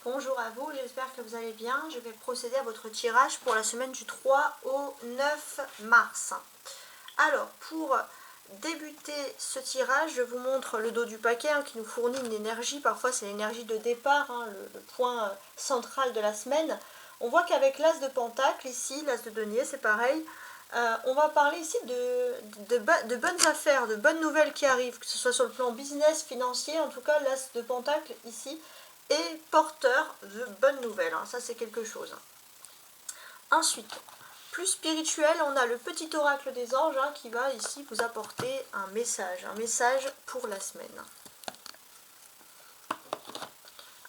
Bonjour à vous, j'espère que vous allez bien. Je vais procéder à votre tirage pour la semaine du 3 au 9 mars. Alors, pour débuter ce tirage, je vous montre le dos du paquet qui nous fournit une énergie. Parfois, c'est l'énergie de départ, le point central de la semaine. On voit qu'avec l'as de pentacle, ici, l'as de denier, c'est pareil. On va parler ici de bonnes affaires, de bonnes nouvelles qui arrivent, que ce soit sur le plan business, financier. En tout cas, l'as de pentacle, ici, est porteur de bonnes nouvelles. Ça, c'est quelque chose. Ensuite, plus spirituel, on a le petit oracle des anges qui va ici vous apporter un message pour la semaine.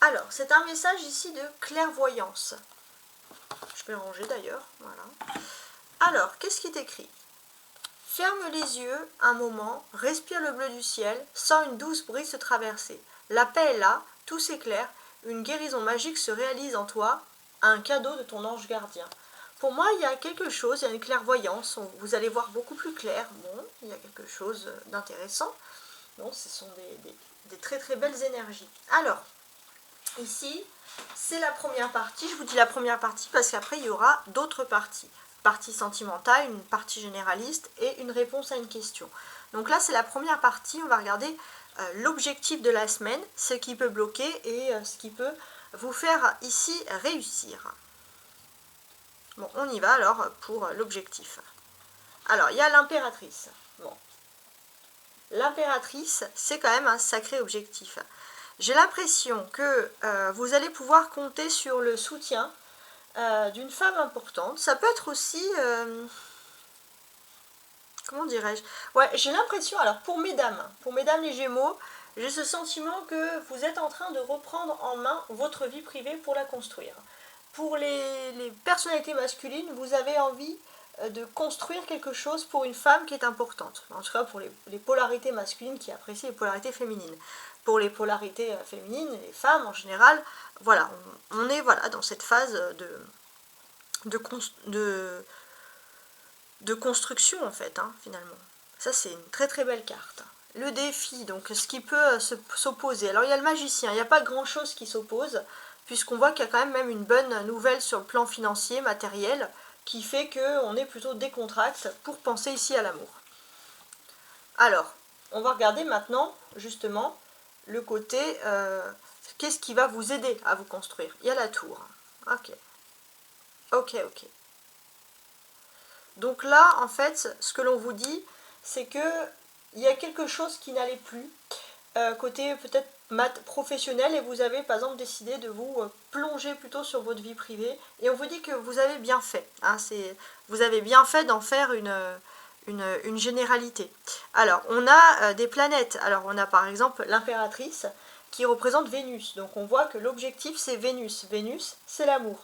Alors, c'est un message ici de clairvoyance. Je vais le ranger d'ailleurs, voilà. Alors, qu'est-ce qui est écrit ? Ferme les yeux un moment, respire le bleu du ciel, sens une douce brise se traverser. La paix est là, tout s'éclaire, une guérison magique se réalise en toi, un cadeau de ton ange gardien. Pour moi, il y a quelque chose, il y a une clairvoyance, vous allez voir beaucoup plus clair. Bon, il y a quelque chose d'intéressant. Bon, ce sont des très très belles énergies. Alors, ici, c'est la première partie. Je vous dis la première partie parce qu'après, il y aura d'autres parties. Partie sentimentale, une partie généraliste et une réponse à une question. Donc là, c'est la première partie. On va regarder l'objectif de la semaine, ce qui peut bloquer et ce qui peut vous faire ici réussir. Bon, on y va alors pour l'objectif. Alors, il y a l'impératrice. Bon. L'impératrice, c'est quand même un sacré objectif. J'ai l'impression que vous allez pouvoir compter sur le soutien d'une femme importante. Ça peut être aussi... comment dirais-je ? Ouais, j'ai l'impression, alors pour mesdames les Gémeaux, j'ai ce sentiment que vous êtes en train de reprendre en main votre vie privée pour la construire. Pour les personnalités masculines, vous avez envie de construire quelque chose pour une femme qui est importante. En tout cas, pour les polarités masculines qui apprécient les polarités féminines. Pour les polarités féminines, les femmes en général, voilà, on est voilà, dans cette phase de construction en fait, finalement. Ça, c'est une très très belle carte. Le défi, donc ce qui peut s'opposer. Alors, il y a le magicien, il n'y a pas grand chose qui s'oppose, puisqu'on voit qu'il y a quand même une bonne nouvelle sur le plan financier, matériel, qui fait qu'on est plutôt décontracté pour penser ici à l'amour. Alors, on va regarder maintenant, justement, le côté, qu'est-ce qui va vous aider à vous construire. Il y a la tour. Ok. Donc là, en fait, ce que l'on vous dit, c'est qu'il y a quelque chose qui n'allait plus, côté peut-être professionnel, et vous avez par exemple décidé de vous plonger plutôt sur votre vie privée, et on vous dit que vous avez bien fait, vous avez bien fait d'en faire une généralité. Alors, on a des planètes, alors on a par exemple l'impératrice qui représente Vénus, donc on voit que l'objectif c'est Vénus, Vénus c'est l'amour.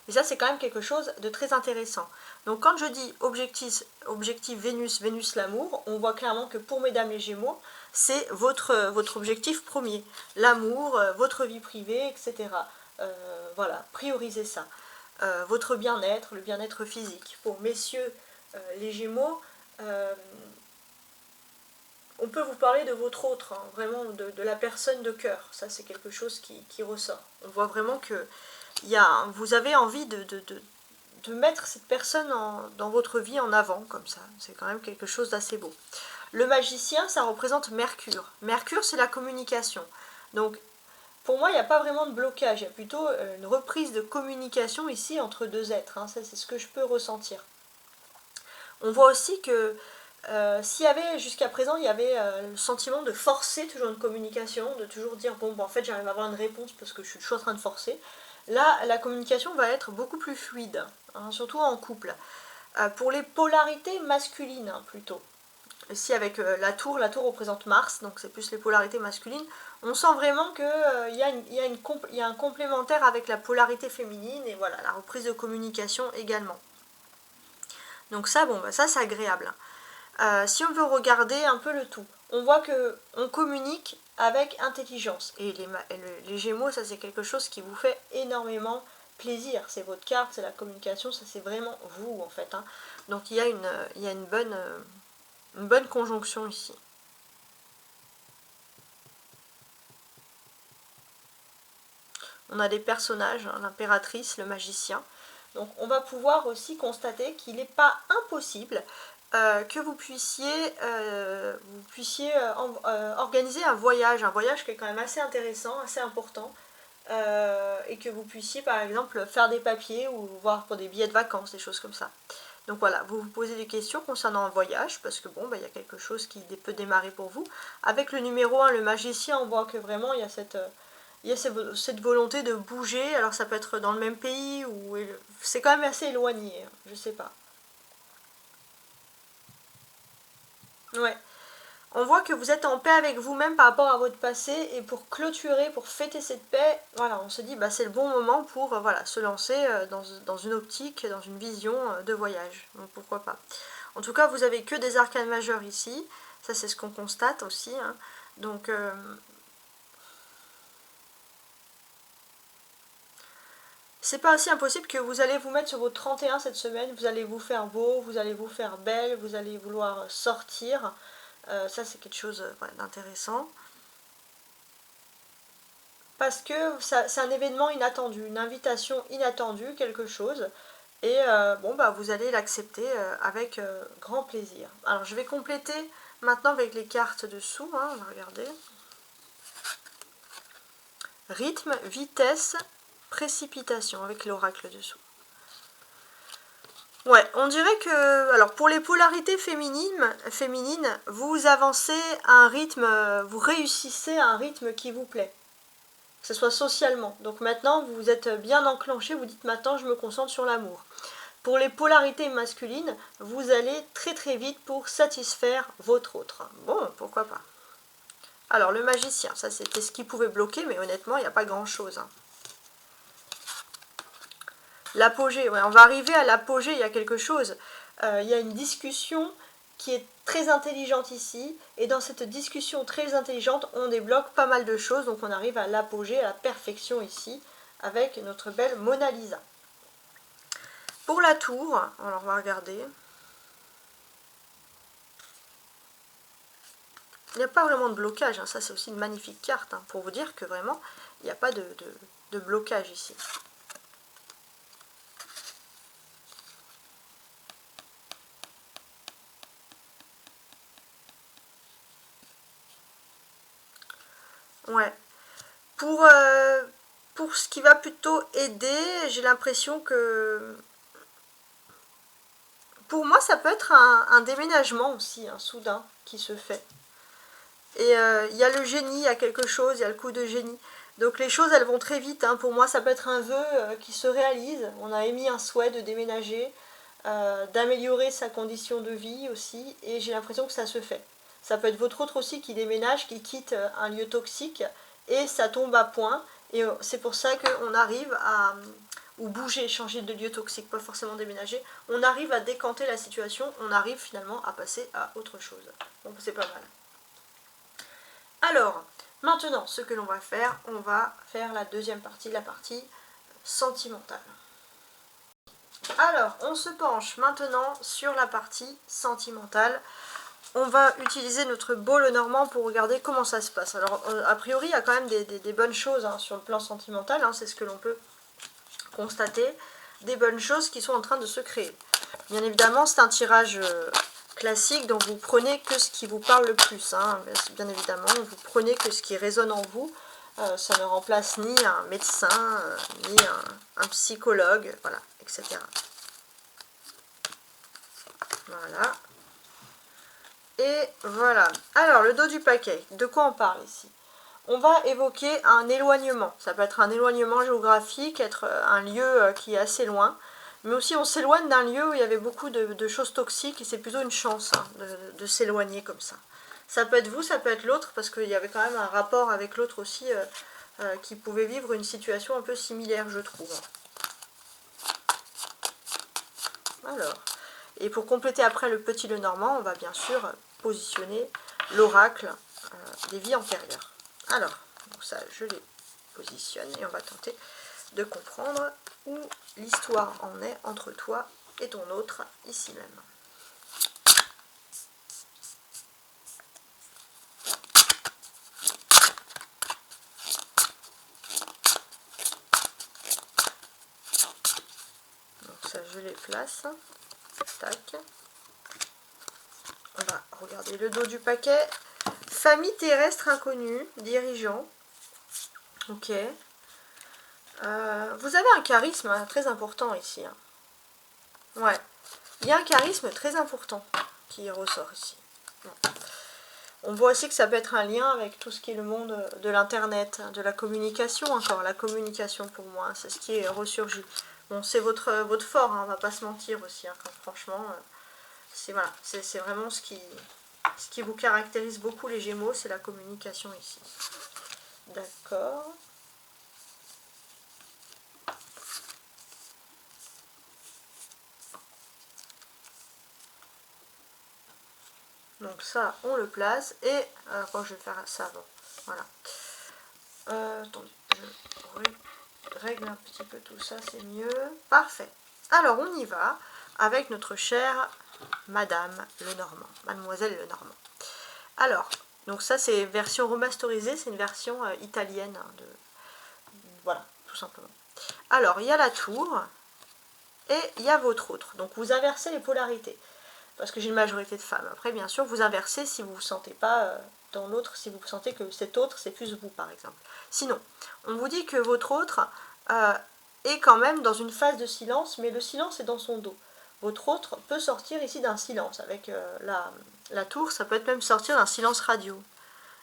Et ça, c'est quand même quelque chose de très intéressant. Donc quand je dis objectif Vénus, Vénus l'amour, on voit clairement que pour mesdames les Gémeaux, c'est votre objectif premier. L'amour, votre vie privée, etc. Voilà, priorisez ça. Votre bien-être, le bien-être physique. Pour messieurs les Gémeaux, on peut vous parler de votre autre, vraiment de la personne de cœur. Ça, c'est quelque chose qui ressort. On voit vraiment que vous avez envie de mettre cette personne dans votre vie en avant, comme ça. C'est quand même quelque chose d'assez beau. Le magicien, ça représente Mercure. Mercure, c'est la communication. Donc, pour moi, il n'y a pas vraiment de blocage. Il y a plutôt une reprise de communication ici entre deux êtres. Ça, c'est ce que je peux ressentir. On voit aussi que s'il y avait, jusqu'à présent, il y avait le sentiment de forcer toujours une communication, de toujours dire, bon, en fait, j'arrive à avoir une réponse parce que je suis toujours en train de forcer. Là, la communication va être beaucoup plus fluide, surtout en couple. Pour les polarités masculines, plutôt. Ici, avec la tour représente Mars, donc c'est plus les polarités masculines. On sent vraiment qu'il y a un complémentaire avec la polarité féminine, et voilà, la reprise de communication également. Donc ça, ça c'est agréable. Si on veut regarder un peu le tout, on voit qu'on communique avec intelligence. Et les Gémeaux, ça c'est quelque chose qui vous fait énormément plaisir. C'est votre carte, c'est la communication, ça c'est vraiment vous en fait. Donc il y a une bonne conjonction ici. On a des personnages, hein, l'impératrice, le magicien. Donc on va pouvoir aussi constater qu'il n'est pas impossible que vous puissiez organiser un voyage qui est quand même assez intéressant, assez important, et que vous puissiez par exemple faire des papiers ou voir pour des billets de vacances, des choses comme ça. Donc voilà, vous vous posez des questions concernant un voyage, parce que bon, il y a quelque chose qui peut démarrer pour vous. Avec le numéro 1, le magicien, on voit que vraiment il y a cette volonté de bouger. Alors ça peut être dans le même pays, ou c'est quand même assez éloigné, hein, je sais pas. Ouais. On voit que vous êtes en paix avec vous-même par rapport à votre passé, et pour clôturer, pour fêter cette paix, voilà, on se dit bah c'est le bon moment pour voilà, se lancer dans une optique, dans une vision de voyage. Donc pourquoi pas. En tout cas, vous avez que des arcanes majeures ici, ça c'est ce qu'on constate aussi. Hein. Donc c'est pas aussi impossible que vous allez vous mettre sur vos 31 cette semaine, vous allez vous faire beau, vous allez vous faire belle, vous allez vouloir sortir. Ça c'est quelque chose d'intéressant. Parce que c'est un événement inattendu, une invitation inattendue, quelque chose. Et bon, bah, vous allez l'accepter avec grand plaisir. Alors, je vais compléter maintenant avec les cartes dessous. Hein, on va regarder. Rythme, vitesse, précipitation avec l'oracle dessous. Ouais, on dirait que, alors pour les polarités féminines, vous avancez à un rythme, vous réussissez à un rythme qui vous plaît. Que ce soit socialement. Donc maintenant, vous êtes bien enclenché, vous dites maintenant, je me concentre sur l'amour. Pour les polarités masculines, vous allez très très vite pour satisfaire votre autre. Bon, pourquoi pas. Alors, le magicien, ça c'était ce qui pouvait bloquer, mais honnêtement, il n'y a pas grand-chose. Hein. L'apogée, ouais, on va arriver à l'apogée, il y a quelque chose. Il y a une discussion qui est très intelligente ici, et dans cette discussion très intelligente, on débloque pas mal de choses, donc on arrive à l'apogée, à la perfection ici, avec notre belle Mona Lisa. Pour la tour, alors on va regarder. Il n'y a pas vraiment de blocage, hein. Ça c'est aussi une magnifique carte, hein, pour vous dire que vraiment, il n'y a pas de blocage ici. Ouais. Pour ce qui va plutôt aider, j'ai l'impression que... Pour moi, ça peut être un déménagement aussi, un soudain, qui se fait. Et il y a le génie, il y a quelque chose, il y a le coup de génie. Donc les choses, elles vont très vite. Hein. Pour moi, ça peut être un vœu qui se réalise. On a émis un souhait de déménager, d'améliorer sa condition de vie aussi. Et j'ai l'impression que ça se fait. Ça peut être votre autre aussi qui déménage, qui quitte un lieu toxique. Et ça tombe à point. Et c'est pour ça qu'on arrive à... ou bouger, changer de lieu toxique, pas forcément déménager. On arrive à décanter la situation. On arrive finalement à passer à autre chose. Donc c'est pas mal. Alors, maintenant, ce que l'on va faire, on va faire la deuxième partie, la partie sentimentale. Alors, on se penche maintenant sur la partie sentimentale. On va utiliser notre beau Lenormand pour regarder comment ça se passe. Alors, a priori, il y a quand même des bonnes choses hein, sur le plan sentimental, hein, c'est ce que l'on peut constater. Des bonnes choses qui sont en train de se créer. Bien évidemment, c'est un tirage... classique, donc vous prenez que ce qui vous parle le plus, hein. Bien évidemment, vous prenez que ce qui résonne en vous, ça ne remplace ni un médecin, ni un psychologue, voilà, etc. Voilà. Et voilà. Alors, le dos du paquet, de quoi on parle ici? On va évoquer un éloignement, ça peut être un éloignement géographique, être un lieu qui est assez loin, mais aussi on s'éloigne d'un lieu où il y avait beaucoup de choses toxiques et c'est plutôt une chance hein, de s'éloigner comme ça. Ça peut être vous, ça peut être l'autre, parce qu'il y avait quand même un rapport avec l'autre aussi qui pouvait vivre une situation un peu similaire, je trouve. Alors, et pour compléter après le petit Lenormand, on va bien sûr positionner l'oracle des vies antérieures. Alors, donc ça je les positionne et on va tenter de comprendre où l'histoire en est entre toi et ton autre ici même. je les place. Tac. On va regarder le dos du paquet. Famille terrestre inconnue, dirigeant. Ok. Vous avez un charisme très important ici. Hein. Ouais. Il y a un charisme très important qui ressort ici. On voit aussi que ça peut être un lien avec tout ce qui est le monde de l'internet, de la communication encore. La communication pour moi, c'est ce qui est ressurgi. Bon, c'est votre fort, hein, on va pas se mentir aussi. Hein, franchement, c'est voilà, c'est vraiment ce qui vous caractérise beaucoup les Gémeaux, c'est la communication ici. D'accord. Donc ça, on le place. Et quand je vais faire ça avant. Voilà. Attendez, je règle un petit peu tout ça, c'est mieux. Parfait. Alors, on y va avec notre chère Madame Lenormand. Mademoiselle Lenormand. Alors, donc ça, c'est version remasterisée. C'est une version italienne. Hein, voilà, tout simplement. Alors, il y a la tour. Et il y a votre autre. Donc, vous inversez les polarités. Parce que j'ai une majorité de femmes. Après, bien sûr, vous inversez si vous ne vous sentez pas dans l'autre, si vous sentez que cet autre, c'est plus vous, par exemple. Sinon, on vous dit que votre autre est quand même dans une phase de silence, mais le silence est dans son dos. Votre autre peut sortir ici d'un silence. Avec la tour, ça peut être même sortir d'un silence radio.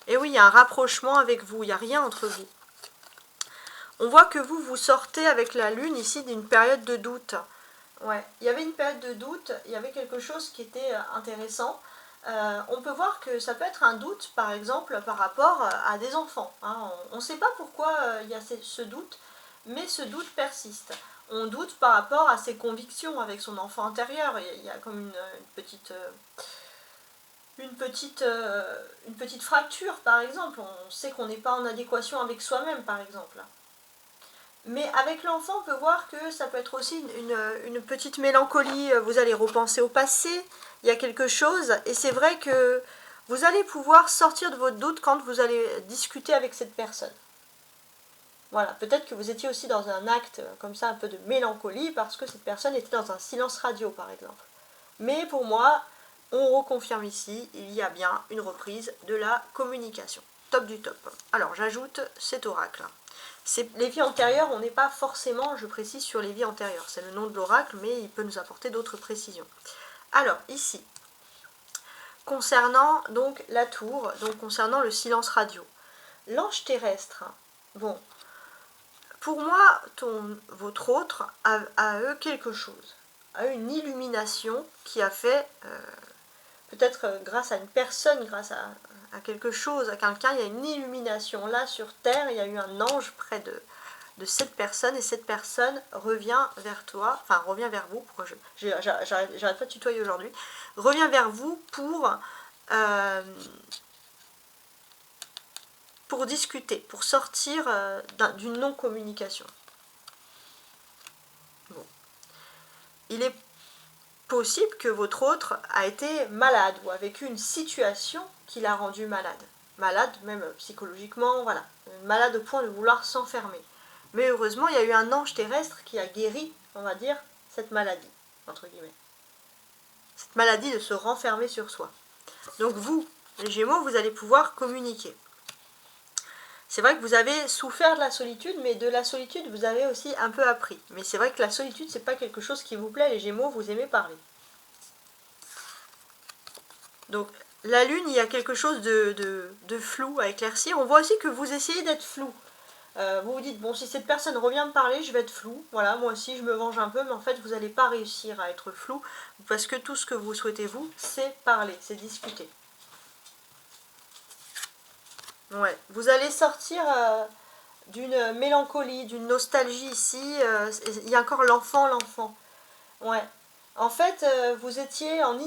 Et oui, il y a un rapprochement avec vous, il n'y a rien entre vous. On voit que vous sortez avec la lune ici d'une période de doute. Ouais, il y avait une période de doute, il y avait quelque chose qui était intéressant. On peut voir que ça peut être un doute, par exemple, par rapport à des enfants. Hein. On ne sait pas pourquoi il y a ce doute, mais ce doute persiste. On doute par rapport à ses convictions avec son enfant intérieur. Il y a comme une petite fracture, par exemple. On sait qu'on n'est pas en adéquation avec soi-même, par exemple. Mais avec l'enfant, on peut voir que ça peut être aussi une petite mélancolie. Vous allez repenser au passé, il y a quelque chose. Et c'est vrai que vous allez pouvoir sortir de votre doute quand vous allez discuter avec cette personne. Voilà, peut-être que vous étiez aussi dans un acte comme ça, un peu de mélancolie, parce que cette personne était dans un silence radio, par exemple. Mais pour moi, on reconfirme ici, il y a bien une reprise de la communication. Top du top. Alors, j'ajoute cet oracle. Les vies antérieures, on n'est pas forcément, je précise, sur les vies antérieures. C'est le nom de l'oracle, mais il peut nous apporter d'autres précisions. Alors, ici, concernant donc la tour, donc concernant le silence radio. L'ange terrestre, bon, pour moi, votre autre a eu quelque chose, a eu une illumination qui a fait, peut-être grâce à une personne, grâce à quelque chose, à quelqu'un, il y a une illumination. Là, sur Terre, il y a eu un ange près de cette personne, et cette personne revient vers toi, enfin, revient vers vous, pourquoi j'arrête pas de tutoyer aujourd'hui, revient vers vous pour discuter, pour sortir d'une non-communication. Bon. Il est possible que votre autre a été malade ou a vécu une situation qui l'a rendu malade. Malade même psychologiquement, voilà. Malade au point de vouloir s'enfermer. Mais heureusement, il y a eu un ange terrestre qui a guéri, on va dire, cette maladie, entre guillemets. Cette maladie de se renfermer sur soi. Donc vous, les Gémeaux, vous allez pouvoir communiquer. C'est vrai que vous avez souffert de la solitude, mais de la solitude, vous avez aussi un peu appris. Mais c'est vrai que la solitude, c'est pas quelque chose qui vous plaît, les Gémeaux, vous aimez parler. Donc, la lune, il y a quelque chose de flou à éclaircir. On voit aussi que vous essayez d'être flou. Vous vous dites, bon, si cette personne revient me parler, je vais être flou. Voilà, moi aussi, je me venge un peu, mais en fait, vous n'allez pas réussir à être flou, parce que tout ce que vous souhaitez, vous, c'est parler, c'est discuter. Ouais, vous allez sortir d'une mélancolie, d'une nostalgie ici. Il y a encore l'enfant. Ouais. En fait, vous étiez en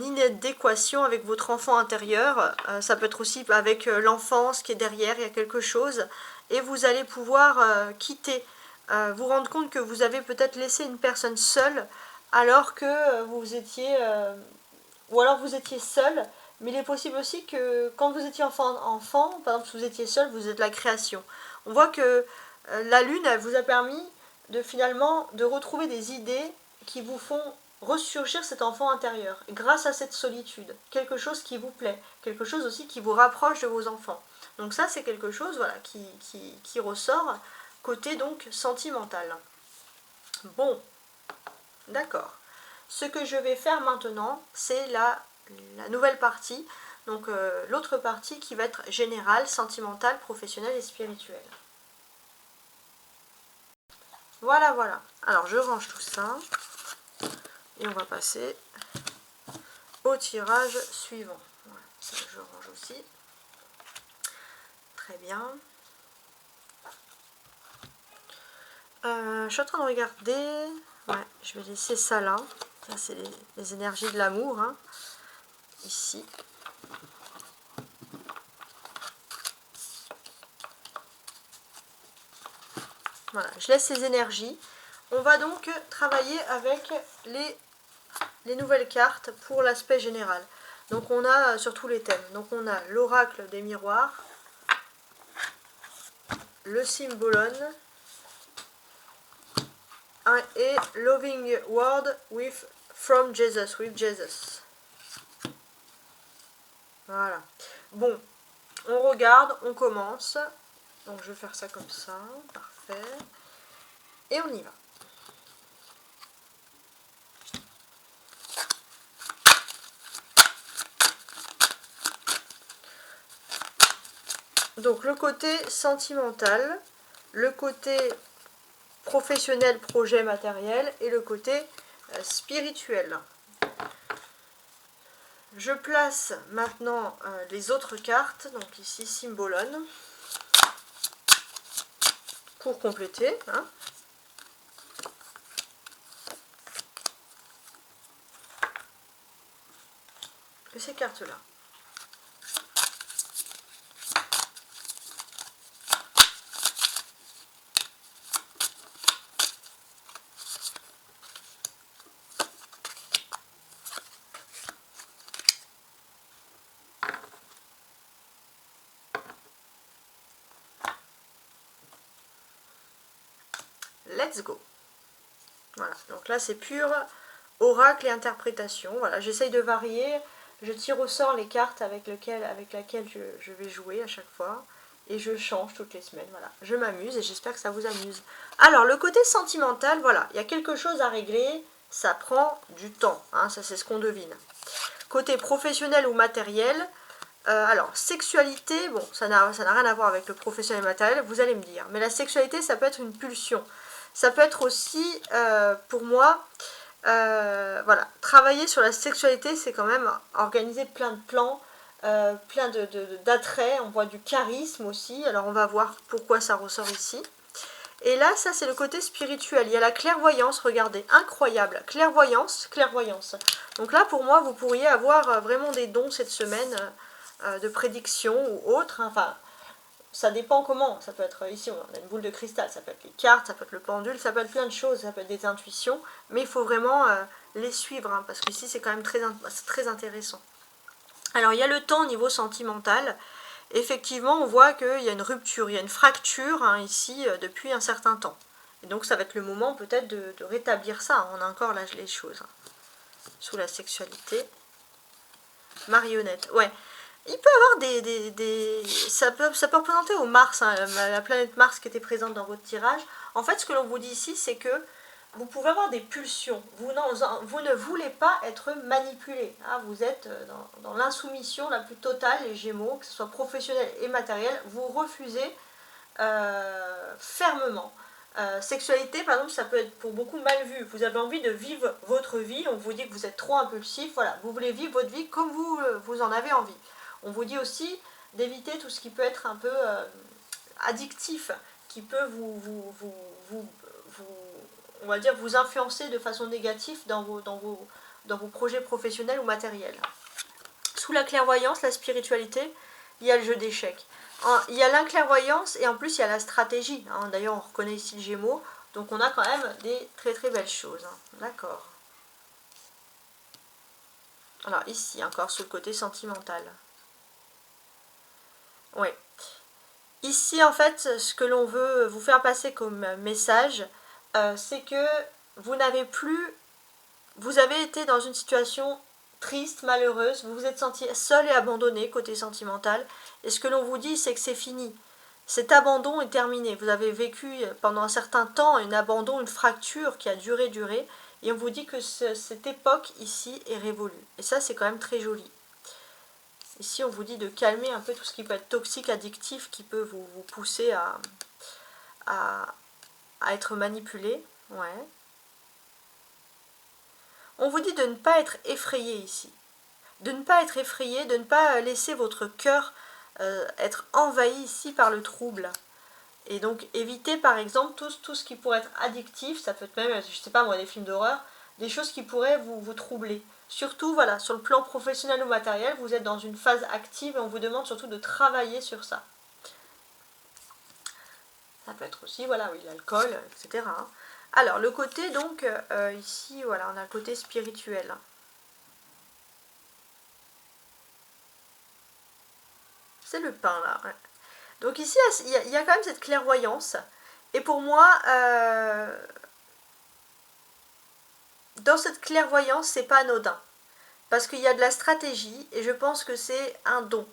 inadéquation avec votre enfant intérieur. Ça peut être aussi avec l'enfance qui est derrière, il y a quelque chose. Et vous allez pouvoir quitter, vous rendre compte que vous avez peut-être laissé une personne seule, alors que vous étiez... ou alors vous étiez seul. Mais il est possible aussi que quand vous étiez enfant, par exemple si vous étiez seul, vous êtes la création. On voit que la lune, elle vous a permis finalement de retrouver des idées qui vous font ressurgir cet enfant intérieur grâce à cette solitude, quelque chose qui vous plaît, quelque chose aussi qui vous rapproche de vos enfants. Donc ça c'est quelque chose voilà, qui ressort côté donc sentimental. Bon, d'accord. Ce que je vais faire maintenant, c'est la nouvelle partie, donc l'autre partie qui va être générale, sentimentale, professionnelle et spirituelle. Voilà, voilà. Alors je range tout ça et on va passer au tirage suivant. Voilà, ça je range aussi. Très bien. Je suis en train de regarder. Ouais, je vais laisser ça là. Ça c'est les énergies de l'amour. Hein. Ici. Voilà, je laisse ces énergies. On va donc travailler avec les nouvelles cartes pour l'aspect général. Donc on a sur tous les thèmes. Donc on a l'oracle des miroirs, le symbolone et Loving Word with from Jesus, with Jesus. Voilà. Bon, on regarde, on commence. Donc je vais faire ça comme ça, parfait. Et on y va. Donc le côté sentimental, le côté professionnel, projet matériel et le côté spirituel. Je place maintenant les autres cartes, donc ici symbolone, pour compléter. Hein. Et ces cartes-là. Let's go. Voilà, donc là c'est pur oracle et interprétation. Voilà, j'essaye de varier. Je tire au sort les cartes avec laquelle je vais jouer à chaque fois. Et je change toutes les semaines. Voilà, je m'amuse et j'espère que ça vous amuse. Alors, le côté sentimental, voilà, il y a quelque chose à régler. Ça prend du temps, hein, ça c'est ce qu'on devine. Côté professionnel ou matériel, alors, sexualité, bon, ça n'a rien à voir avec le professionnel et matériel, vous allez me dire. Mais la sexualité, ça peut être une pulsion. Ça peut être aussi, pour moi, voilà, travailler sur la sexualité, c'est quand même organiser plein de plans, plein d'attraits, on voit du charisme aussi, alors on va voir pourquoi ça ressort ici. Et là, ça c'est le côté spirituel, il y a la clairvoyance, regardez, incroyable, clairvoyance, clairvoyance. Donc là, pour moi, vous pourriez avoir vraiment des dons cette semaine, de prédiction ou autre, hein. Enfin, ça dépend comment, ça peut être, ici on a une boule de cristal, ça peut être les cartes, ça peut être le pendule, ça peut être plein de choses, ça peut être des intuitions, mais il faut vraiment les suivre, hein, parce qu'ici c'est quand même très intéressant. Alors il y a le temps au niveau sentimental, effectivement on voit qu'il y a une rupture, il y a une fracture hein, ici depuis un certain temps. Et donc ça va être le moment peut-être de rétablir ça, hein. On a encore là les choses, hein. Sous la sexualité. Marionnette, ouais. Il peut y avoir ça peut représenter au Mars, hein, la planète Mars qui était présente dans votre tirage. En fait, ce que l'on vous dit ici, c'est que vous pouvez avoir des pulsions. Vous ne voulez pas être manipulé. Hein, vous êtes dans l'insoumission la plus totale, les Gémeaux, que ce soit professionnel et matériel. Vous refusez fermement. Sexualité, par exemple, ça peut être pour beaucoup mal vu. Vous avez envie de vivre votre vie. On vous dit que vous êtes trop impulsif. Voilà, vous voulez vivre votre vie comme vous en avez envie. On vous dit aussi d'éviter tout ce qui peut être un peu addictif, qui peut on va dire, vous influencer de façon négative dans vos projets professionnels ou matériels. Sous la clairvoyance, la spiritualité, il y a le jeu d'échecs. Il y a l'inclairvoyance et en plus il y a la stratégie. Hein. D'ailleurs, on reconnaît ici le Gémeaux, donc on a quand même des très belles choses. Hein. D'accord. Alors ici, encore sur le côté sentimental. Oui. Ici, en fait, ce que l'on veut vous faire passer comme message, c'est que vous n'avez plus... Vous avez été dans une situation triste, malheureuse, vous vous êtes senti seul et abandonné côté sentimental, et ce que l'on vous dit, c'est que c'est fini. Cet abandon est terminé. Vous avez vécu pendant un certain temps un abandon, une fracture qui a duré, et on vous dit que cette époque ici est révolue. Et ça, c'est quand même très joli. Ici, on vous dit de calmer un peu tout ce qui peut être toxique, addictif, qui peut vous pousser à être manipulé. Ouais. On vous dit de ne pas être effrayé ici. De ne pas être effrayé, de ne pas laisser votre cœur être envahi ici par le trouble. Et donc évitez par exemple tout ce qui pourrait être addictif, ça peut être même, je sais pas moi, des films d'horreur, des choses qui pourraient vous troubler. Surtout, voilà, sur le plan professionnel ou matériel, vous êtes dans une phase active et on vous demande surtout de travailler sur ça. Ça peut être aussi, voilà, oui, l'alcool, etc. Alors, le côté, donc, ici, voilà, on a le côté spirituel. C'est le pain, là, ouais. Donc ici, il y a quand même cette clairvoyance. Et pour moi, dans cette clairvoyance, c'est pas anodin. Parce qu'il y a de la stratégie et je pense que c'est un don.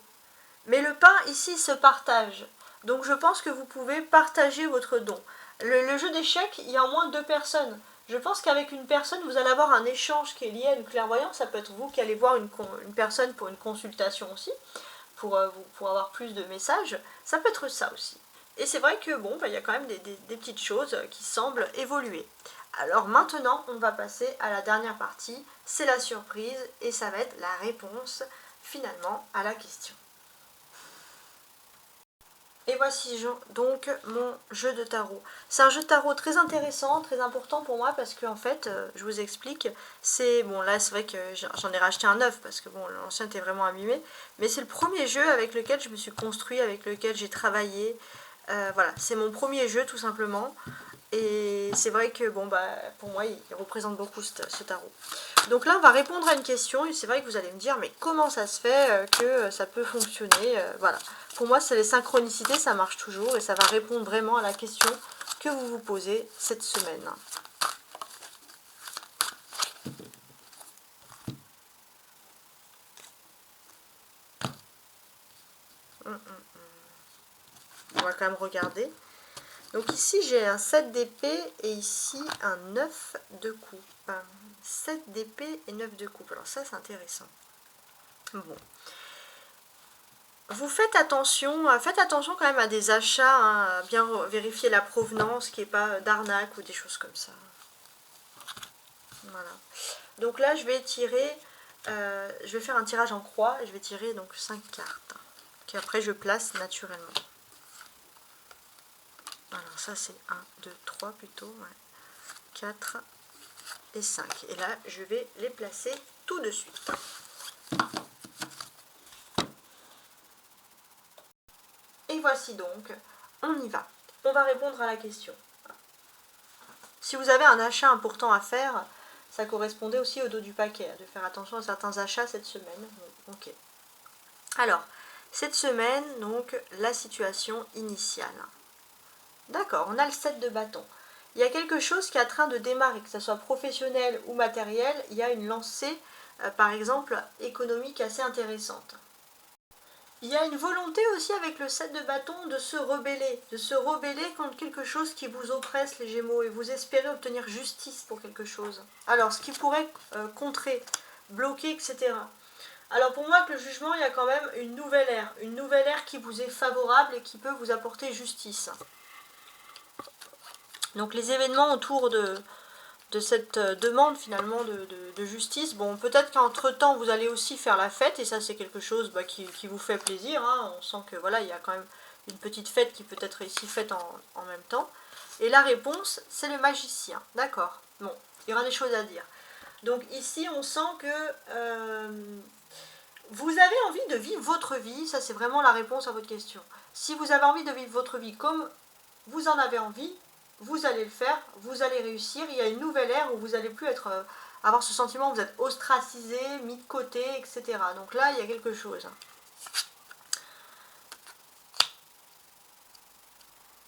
Mais le pain ici se partage. Donc je pense que vous pouvez partager votre don. Le jeu d'échecs, il y a au moins 2 personnes. Je pense qu'avec une personne, vous allez avoir un échange qui est lié à une clairvoyance. Ça peut être vous qui allez voir une personne pour une consultation aussi, pour avoir plus de messages. Ça peut être ça aussi. Et c'est vrai que bon, il y a quand même des petites choses qui semblent évoluer. Alors maintenant, on va passer à la dernière partie, c'est la surprise, et ça va être la réponse finalement à la question. Et voici donc mon jeu de tarot. C'est un jeu de tarot très intéressant, très important pour moi parce que en fait, je vous explique, c'est bon là c'est vrai que j'en ai racheté un neuf parce que bon l'ancien était vraiment abîmé, mais c'est le premier jeu avec lequel je me suis construit, avec lequel j'ai travaillé. Voilà, c'est mon premier jeu tout simplement. Et c'est vrai que bon bah pour moi il représente beaucoup ce tarot. Donc là on va répondre à une question et c'est vrai que vous allez me dire mais comment ça se fait que ça peut fonctionner, voilà. Pour moi c'est les synchronicités, ça marche toujours et ça va répondre vraiment à la question que vous vous posez cette semaine. On va quand même regarder. Donc ici j'ai un 7 d'épée et ici un 9 de coupe. 7 d'épée et 9 de coupe. Alors ça c'est intéressant. Bon. Vous faites attention quand même à des achats, hein, à bien vérifier la provenance, qu'il n'y ait pas d'arnaque ou des choses comme ça. Voilà. Donc là je vais tirer, je vais faire un tirage en croix et je vais tirer donc 5 cartes. Qu'après je place naturellement. Alors ça c'est 1, 2, 3 plutôt, ouais. 4 et 5. Et là je vais les placer tout de suite. Et voici donc, on y va. On va répondre à la question. Si vous avez un achat important à faire, ça correspondait aussi au dos du paquet, de faire attention à certains achats cette semaine. Ok. Alors, cette semaine, donc, la situation initiale. D'accord, on a le 7 de bâton. Il y a quelque chose qui est en train de démarrer, que ce soit professionnel ou matériel, il y a une lancée, par exemple, économique assez intéressante. Il y a une volonté aussi avec le 7 de bâton de se rebeller contre quelque chose qui vous oppresse les Gémeaux et vous espérez obtenir justice pour quelque chose. Alors, ce qui pourrait contrer, bloquer, etc. Alors pour moi, avec le jugement, il y a quand même une nouvelle ère qui vous est favorable et qui peut vous apporter justice. Donc les événements autour de cette demande finalement de justice. Bon, peut-être qu'entre-temps, vous allez aussi faire la fête, et ça c'est quelque chose qui vous fait plaisir, hein. On sent que voilà, il y a quand même une petite fête qui peut être ici faite en même temps. Et la réponse, c'est le magicien. D'accord. Bon, il y aura des choses à dire. Donc ici, on sent que vous avez envie de vivre votre vie, ça c'est vraiment la réponse à votre question. Si vous avez envie de vivre votre vie comme vous en avez envie, vous allez le faire, vous allez réussir. Il y a une nouvelle ère où vous n'allez plus avoir ce sentiment où vous êtes ostracisé, mis de côté, etc. Donc là, il y a quelque chose.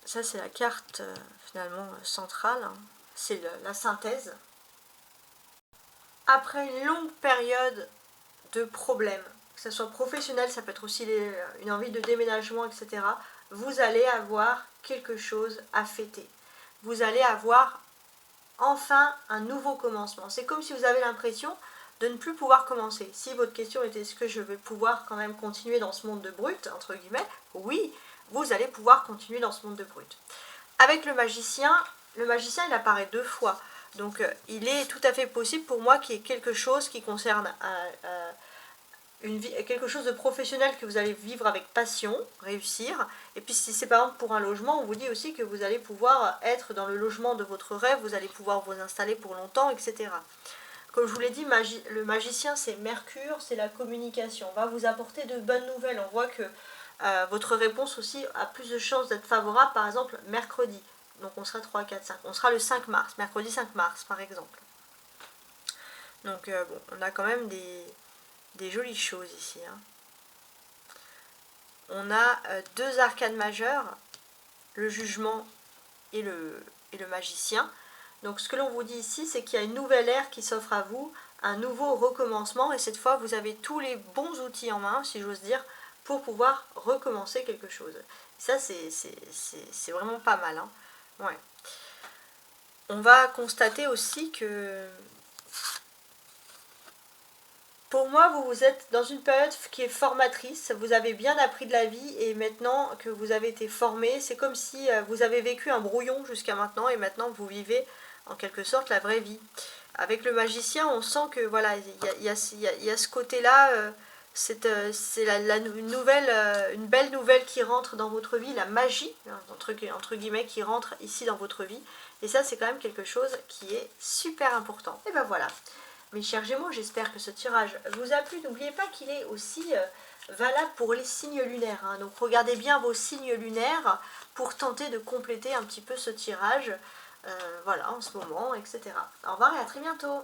Ça, c'est la carte finalement centrale. c'est la synthèse. Après une longue période de problèmes, que ce soit professionnel, ça peut être aussi une envie de déménagement, etc., vous allez avoir quelque chose à fêter. Vous allez avoir enfin un nouveau commencement. C'est comme si vous avez l'impression de ne plus pouvoir commencer. Si votre question était est-ce que je vais pouvoir quand même continuer dans ce monde de brut, entre guillemets, oui, vous allez pouvoir continuer dans ce monde de brut. Avec le magicien il apparaît 2 fois. Donc il est tout à fait possible pour moi qu'il y ait quelque chose qui concerne quelque chose de professionnel que vous allez vivre avec passion, réussir. Et puis si c'est par exemple pour un logement, on vous dit aussi que vous allez pouvoir être dans le logement de votre rêve, vous allez pouvoir vous installer pour longtemps, etc. Comme je vous l'ai dit, le magicien c'est Mercure, c'est la communication. On va vous apporter de bonnes nouvelles. On voit que votre réponse aussi a plus de chances d'être favorable, par exemple mercredi. Donc on sera 3, 4, 5. On sera le 5 mars, mercredi 5 mars par exemple. Donc bon, on a quand même des jolies choses ici. Hein. On a 2 arcanes majeures, le jugement et le magicien. Donc ce que l'on vous dit ici, c'est qu'il y a une nouvelle ère qui s'offre à vous, un nouveau recommencement, et cette fois vous avez tous les bons outils en main, si j'ose dire, pour pouvoir recommencer quelque chose. Ça c'est vraiment pas mal. Hein. Ouais. On va constater aussi que pour moi, vous êtes dans une période qui est formatrice, vous avez bien appris de la vie et maintenant que vous avez été formé, c'est comme si vous avez vécu un brouillon jusqu'à maintenant et maintenant vous vivez en quelque sorte la vraie vie. Avec le magicien, on sent que voilà, il y a ce côté-là, c'est une belle nouvelle qui rentre dans votre vie, la magie, entre guillemets, qui rentre ici dans votre vie. Et ça, c'est quand même quelque chose qui est super important. Et ben voilà. Mes chers Gémeaux, j'espère que ce tirage vous a plu. N'oubliez pas qu'il est aussi valable pour les signes lunaires. Hein. Donc regardez bien vos signes lunaires pour tenter de compléter un petit peu ce tirage. Voilà, en ce moment, etc. Au revoir et à très bientôt.